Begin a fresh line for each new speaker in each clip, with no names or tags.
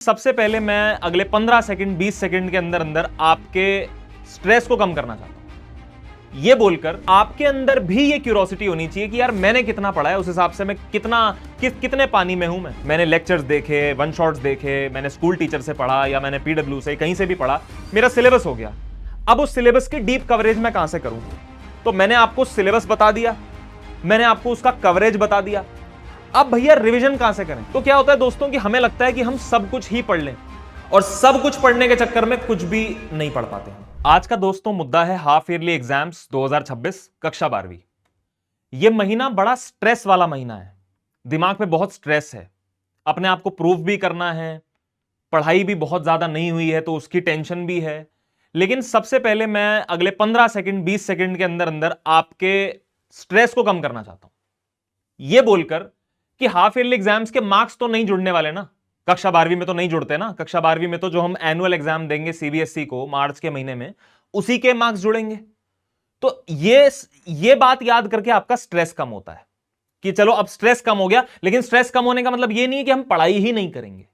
सबसे पहले मैं अगले 15 सेकंड 20 सेकंड के अंदर अंदर आपके स्ट्रेस को कम करना चाहता हूं। ये बोलकर आपके अंदर भी ये क्यूरोसिटी होनी चाहिए कि यार मैंने कितना पढ़ा है, उस हिसाब से मैं कितने पानी में हूं। मैंने लेक्चर्स देखे, वन शॉट्स देखे, मैंने स्कूल टीचर से पढ़ा या मैंने पीडब्ल्यू से कहीं से भी पढ़ा, मेरा सिलेबस हो गया। अब उस सिलेबस की डीप कवरेज मैं कहां से करूं? तो मैंने आपको सिलेबस बता दिया, मैंने आपको उसका कवरेज बता दिया। अब भैया रिवीजन कहां से करें? तो क्या होता है दोस्तों कि हमें लगता है कि हम सब कुछ ही पढ़ लें और सब कुछ पढ़ने के चक्कर में कुछ भी नहीं पढ़ पाते हैं। आज का दोस्तों मुद्दा है हाफ ईयरली एग्जाम्स 2026 कक्षा 12वीं। यह महीना बड़ा स्ट्रेस वाला महीना है, दिमाग पे बहुत स्ट्रेस है, अपने आप को प्रूव भी करना है, पढ़ाई भी बहुत ज्यादा नहीं हुई है तो उसकी टेंशन भी है। लेकिन सबसे पहले मैं अगले 15 सेकंड 20 सेकंड के अंदर अंदर आपके स्ट्रेस को कम करना चाहता हूं, यह बोलकर कि हाफ ईयरली एग्जाम्स के मार्क्स तो नहीं जुड़ने वाले ना, कक्षा 12वीं में तो नहीं जुड़ते ना। कक्षा 12वीं में तो जो हम एनुअल एग्जाम देंगे सीबीएसई को मार्च के महीने में, उसी के मार्क्स जुड़ेंगे। तो ये बात याद करके आपका स्ट्रेस कम होता है कि चलो अब स्ट्रेस कम हो गया। लेकिन स्ट्रेस कम होने का मतलब ये नहीं है कि हम पढ़ाई ही नहीं करेंगे।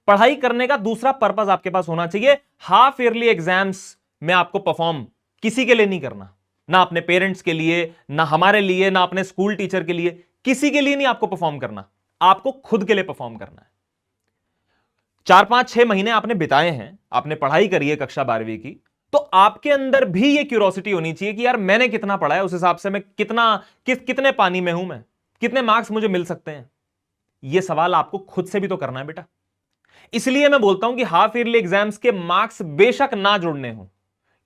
पढ़ाई करने का दूसरा पर्पस आपके पास होना चाहिए। हाफ ईयरली एग्जाम्स में आपको परफॉर्म किसी के लिए नहीं करना, ना अपने पेरेंट्स के लिए, ना हमारे लिए, ना अपने स्कूल टीचर के लिए, किसी के लिए नहीं आपको परफॉर्म करना, आपको खुद के लिए परफॉर्म करना है। 4-5-6 महीने आपने बिताए हैं, आपने पढ़ाई करी है कक्षा 12वीं की, तो आपके अंदर भी यह क्यूरोसिटी होनी चाहिए कि यार मैंने कितना पढ़ा है, उस हिसाब से मैं कितने पानी में हूं, मैं कितने मार्क्स मुझे मिल सकते हैं। यह सवाल आपको खुद से भी तो करना है बेटा। इसलिए मैं बोलता हूं कि हाफ ईयरली एग्जाम्स के मार्क्स बेशक ना जुड़ने हो,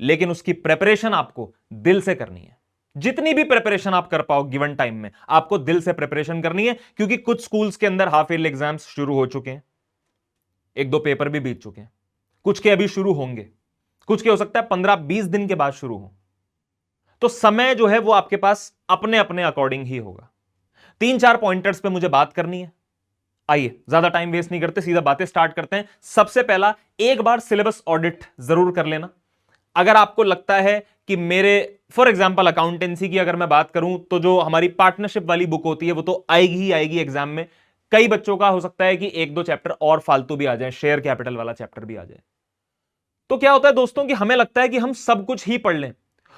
लेकिन उसकी प्रिपरेशन आपको दिल से करनी है। जितनी भी प्रिपरेशन आप कर पाओ गिवन टाइम में, आपको दिल से प्रिपरेशन करनी है, क्योंकि कुछ स्कूल्स के अंदर हाफ ईयरली एग्जाम्स शुरू हो चुके हैं, 1-2 पेपर भी बीत चुके हैं, कुछ के अभी शुरू होंगे, कुछ के हो सकता है 15-20 दिन के बाद शुरू हो। तो समय जो है वो आपके पास अपने अपने अकॉर्डिंग ही होगा। 3-4 पॉइंटर्स पे मुझे बात करनी है। आइए ज्यादा टाइम वेस्ट नहीं करते, सीधा बातें स्टार्ट करते हैं। सबसे पहला, एक बार सिलेबस ऑडिट जरूर कर लेना। अगर आपको लगता है कि मेरे फॉर एग्जांपल अकाउंटेंसी की अगर मैं बात करूं, तो जो हमारी पार्टनरशिप वाली बुक होती है वो तो आएगी ही आएगी एग्जाम में। कई बच्चों का हो सकता है कि 1-2 चैप्टर और फालतू भी आ जाए, शेयर कैपिटल वाला चैप्टर भी आ जाए। तो क्या होता है दोस्तों कि हमें लगता है कि हम सब कुछ ही पढ़ लें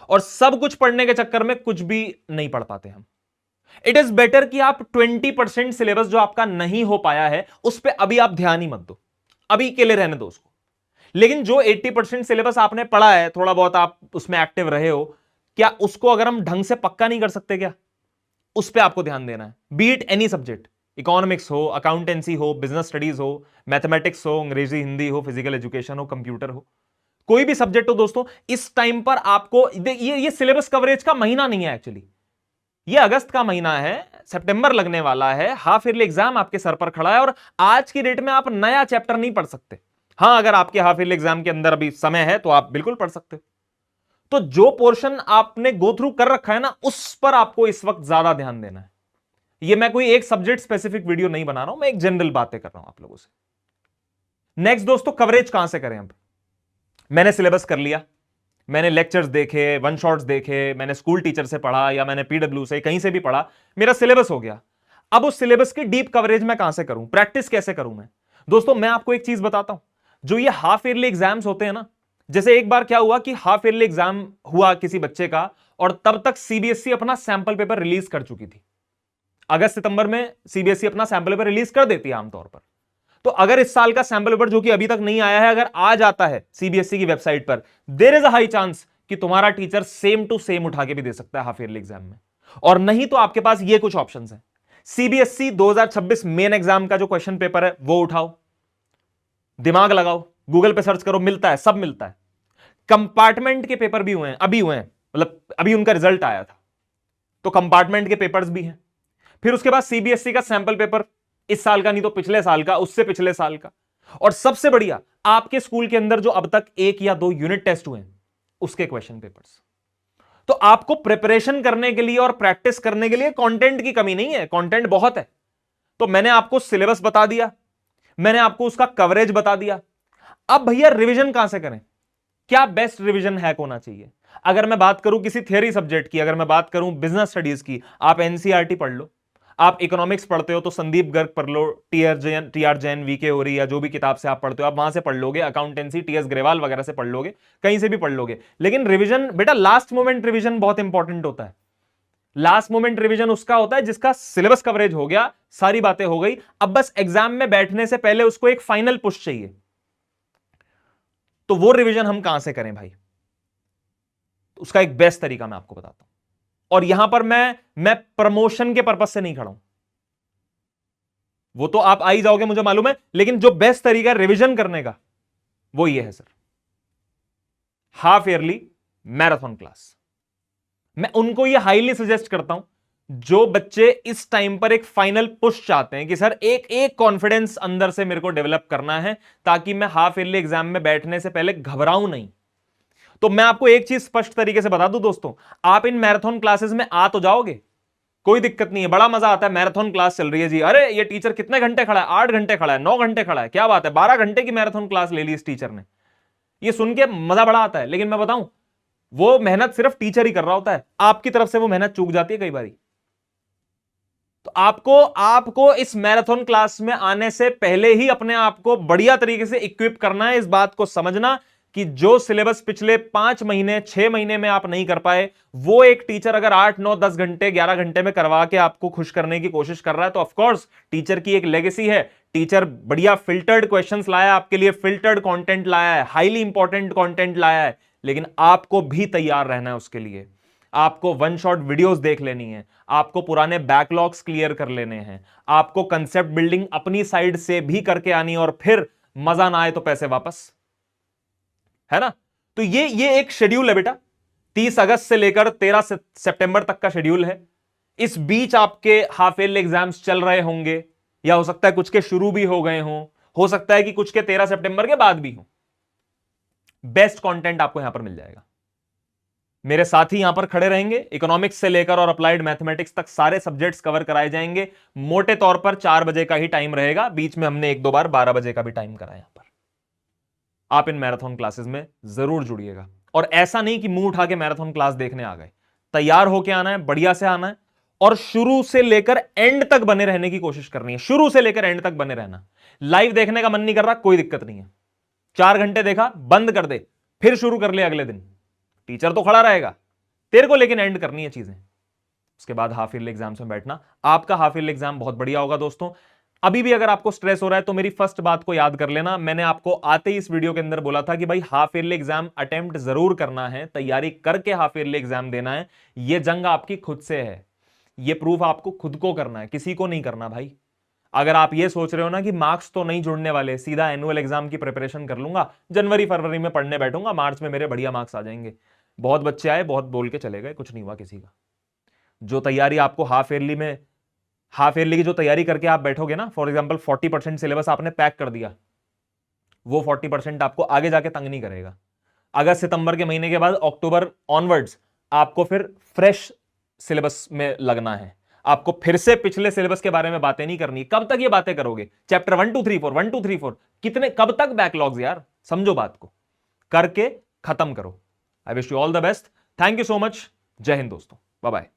और सब कुछ पढ़ने के चक्कर में कुछ भी नहीं पढ़ पाते हम। इट इज बेटर कि आप 20% सिलेबस जो आपका नहीं हो पाया है उस पर अभी आप ध्यान ही मत दो, अभी के लिए रहने दो उसको। लेकिन जो 80% सिलेबस आपने पढ़ा है, थोड़ा बहुत आप उसमें एक्टिव रहे हो, क्या उसको अगर हम ढंग से पक्का नहीं कर सकते क्या? उस पर आपको ध्यान देना है। B it any subject, economics हो, अकाउंटेंसी हो, बिजनेस स्टडीज हो, मैथमेटिक्स हो, अंग्रेजी हिंदी हो, फिजिकल एजुकेशन हो, कंप्यूटर हो, कोई भी सब्जेक्ट हो दोस्तों, इस टाइम पर आपको ये सिलेबस कवरेज का महीना नहीं है एक्चुअली। ये अगस्त का महीना है, सितंबर लगने वाला है, हाफ ईयरली एग्जाम आपके सर पर खड़ा है और आज की डेट में आप नया चैप्टर नहीं पढ़ सकते। हां, अगर आपके हाफ ईयरली एग्जाम के अंदर अभी समय है तो आप बिल्कुल पढ़ सकते हो। तो जो पोर्शन आपने गो थ्रू कर रखा है ना, उस पर आपको इस वक्त ज्यादा ध्यान देना है। ये मैं कोई एक सब्जेक्ट स्पेसिफिक वीडियो नहीं बना रहा हूं, मैं एक जनरल बातें कर रहा हूं आप लोगों से। नेक्स्ट दोस्तों, कवरेज कहां से करें? अब मैंने सिलेबस कर लिया, मैंने लेक्चर्स देखे, वन शॉट्स देखे, मैंने स्कूल टीचर से पढ़ा या मैंने पीडब्ल्यू से कहीं से भी पढ़ा, मेरा सिलेबस हो गया। अब उस सिलेबस की डीप कवरेज मैं कहां से करूं, प्रैक्टिस कैसे करूं मैं? दोस्तों मैं आपको एक चीज बताता हूं, जो ये हाफ ईयरली एग्जाम्स होते हैं ना, जैसे एक बार क्या हुआ कि हाफ ईयरली एग्जाम हुआ किसी बच्चे का और तब तक सीबीएसई अपना सैंपल पेपर रिलीज कर चुकी थी। अगस्त सितंबर में सीबीएसई अपना सैंपल पेपर रिलीज कर देती है आमतौर पर। तो अगर इस साल का सैंपल पेपर जो कि अभी तक नहीं आया है, अगर आ जाता है सीबीएसई की वेबसाइट पर, there is a high chance कि तुम्हारा टीचर सेम टू सेम उठा के भी दे सकता है हाफ ईयरली एग्जाम में। और नहीं तो आपके पास ये कुछ ऑप्शंस हैं। सीबीएसई 2026 मेन एग्जाम का जो क्वेश्चन पेपर है वो उठाओ, दिमाग लगाओ, गूगल पे सर्च करो, मिलता है, सब मिलता है। कंपार्टमेंट के पेपर भी हुए हैं, अभी हुए हैं, मतलब अभी उनका रिजल्ट आया था, तो कंपार्टमेंट के पेपर्स भी हैं। फिर उसके बाद सीबीएसई का सैंपल पेपर, इस साल का नहीं तो पिछले साल का, उससे पिछले साल का, और सबसे बढ़िया आपके स्कूल के अंदर जो अब तक 1 या 2 यूनिट टेस्ट हुए हैं उसके क्वेश्चन पेपर्स। तो आपको प्रिपरेशन करने के लिए और प्रैक्टिस करने के लिए कंटेंट की कमी नहीं है, कंटेंट बहुत है। तो मैंने आपको सिलेबस बता दिया, मैंने आपको उसका कवरेज बता दिया। अब भैया रिवीजन कहां से करें? क्या बेस्ट रिवीजन हैक होना चाहिए? अगर मैं बात करूं किसी थियरी सब्जेक्ट की, अगर मैं बात करूं बिजनेस स्टडीज की, आप एनसीईआरटी पढ़ लो। आप इकोनॉमिक्स पढ़ते हो तो संदीप गर्ग पढ़ लो, टी आर जैन, वीके ओरी, या जो भी किताब से आप पढ़ते हो आप वहां से पढ़ लोगे, अकाउंटेंसी टी एस ग्रेवाल वगैरह से पढ़ लोगे, कहीं से भी पढ़ लोगे। लेकिन रिवीजन बेटा, लास्ट मोमेंट रिवीजन बहुत इंपॉर्टेंट होता है। लास्ट मोमेंट रिवीजन उसका होता है जिसका सिलेबस कवरेज हो गया, सारी बातें हो गई, अब बस एग्जाम में बैठने से पहले उसको एक फाइनल पुश चाहिए। तो वो रिवीजन हम कहां से करें भाई? उसका एक बेस्ट तरीका मैं आपको बताता हूं, और यहां पर मैं प्रमोशन के पर्पज से नहीं खड़ा हूं, वो तो आप आ ही जाओगे मुझे मालूम है, लेकिन जो बेस्ट तरीका है रिवीजन करने का वो ये है sir, half yearly marathon class. मैं उनको ये हाईली सजेस्ट करता हूं जो बच्चे इस टाइम पर एक फाइनल पुश चाहते हैं कि सर एक कॉन्फिडेंस अंदर से मेरे को डेवलप करना है ताकि मैं हाफ ईयरली एग्जाम में बैठने से पहले घबराऊं नहीं। तो मैं आपको एक चीज स्पष्ट तरीके से बता दूं दोस्तों, आप इन मैराथन क्लासेस में आ तो जाओगे, कोई दिक्कत नहीं है, बड़ा मजा आता है। मैराथन क्लास चल रही है जी, अरे ये टीचर कितने घंटे खड़ा है, 8 घंटे खड़ा है, 9 घंटे खड़ा है, क्या बात है, 12 घंटे की मैराथन क्लास ले ली इस टीचर ने, ये सुन के मजा बड़ा आता है। लेकिन मैं बताऊं, वो मेहनत सिर्फ टीचर ही कर रहा होता है, आपकी तरफ से वो मेहनत चूक जाती है कई बारी। तो आपको इस मैराथन क्लास में आने से पहले ही अपने आप को बढ़िया तरीके से इक्विप करना है, इस बात को समझना कि जो सिलेबस पिछले 5 महीने 6 महीने में आप नहीं कर पाए, वो एक टीचर अगर 8 9 10 घंटे 11 घंटे में करवा के आपको खुश करने की कोशिश कर रहा है, तो ऑफ कोर्स टीचर की एक लेगेसी है, टीचर बढ़िया फिल्टर्ड क्वेश्चंस लाया आपके लिए, फिल्टर्ड कंटेंट लाया है, हाईली इंपॉर्टेंट कंटेंट लाया है। लेकिन आपको भी तैयार रहना है उसके लिए, आपको वन शॉट वीडियोस देख लेनी है, आपको पुराने बैकलॉग्स क्लियर कर लेने हैं, आपको कंसेप्ट बिल्डिंग अपनी साइड से भी करके आनी है, और फिर मजा ना आए तो पैसे वापस, है ना। तो ये एक शेड्यूल है बेटा, 30 अगस्त से लेकर 13 सितंबर तक का शेड्यूल है। इस बीच आपके हाफ ईयरली एग्जाम्स चल रहे होंगे, या हो सकता है कुछ के शुरू भी हो गए हों, हो सकता है कि कुछ के 13 सितंबर के बाद भी हो। बेस्ट कंटेंट आपको यहां पर मिल जाएगा, मेरे साथी यहां पर खड़े रहेंगे, इकोनॉमिक्स से लेकर और अप्लाइड मैथमेटिक्स तक सारे सब्जेक्ट्स कवर कराए जाएंगे। मोटे तौर पर 4 बजे का ही टाइम रहेगा, बीच में हमने 1-2 बार 12 बजे का भी टाइम करा यहां पर। आप इन मैराथन क्लासेस में जरूर जुड़िएगा, और ऐसा नहीं कि मुंह उठा के मैराथन क्लास देखने आ गए, तैयार होके आना है, बढ़िया से आना है, और शुरू से लेकर एंड तक बने रहने की कोशिश करनी है। शुरू से लेकर एंड तक बने रहना। लाइव देखने का मन नहीं कर रहा, कोई दिक्कत नहीं है, 4 घंटे देखा बंद कर दे, फिर शुरू कर ले अगले दिन, टीचर तो खड़ा रहेगा तेरे को, लेकिन एंड करनी है चीजें। उसके बाद हाफ ईयरली एग्जाम्स में बैठना। आपका हाफ ईयरली एग्जाम बहुत बढ़िया होगा दोस्तों। अभी भी अगर आपको स्ट्रेस हो रहा है तो मेरी फर्स्ट बात को याद कर लेना, मैंने आपको आते ही इस वीडियो के अंदर बोला था कि भाई हाफ ईयरली एग्जाम अटेम्प्ट जरूर करना है, तैयारी करके हाफ ईयरली एग्जाम देना है। यह जंग आपकी खुद से है, यह प्रूफ आपको खुद को करना है, किसी को नहीं करना भाई। अगर आप ये सोच रहे हो ना कि मार्क्स तो नहीं जुड़ने वाले, सीधा एनुअल एग्जाम की प्रिपरेशन कर लूंगा, जनवरी फरवरी में पढ़ने बैठूंगा, मार्च में मेरे बढ़िया मार्क्स आ जाएंगे, बहुत बच्चे आए बहुत बोल के चले गए, कुछ नहीं हुआ किसी का। जो तैयारी आपको हाफ ईयरली की जो तैयारी करके आप बैठोगे ना, फॉर एग्जांपल 40% सिलेबस आपने पैक कर दिया, वो 40% आपको आगे जाके तंग नहीं करेगा। अगस्त सितंबर के महीने के बाद अक्टूबर ऑनवर्ड्स आपको फिर फ्रेश सिलेबस में लगना है, आपको फिर से पिछले सिलेबस के बारे में बातें नहीं करनी। कब तक ये बातें करोगे? चैप्टर 1 2 3 4 1 2 3 4 कितने, कब तक बैकलॉग्स यार? समझो बात को, करके खत्म करो। I wish you all the best, thank you so much, जय हिंद दोस्तों, बाय बाय।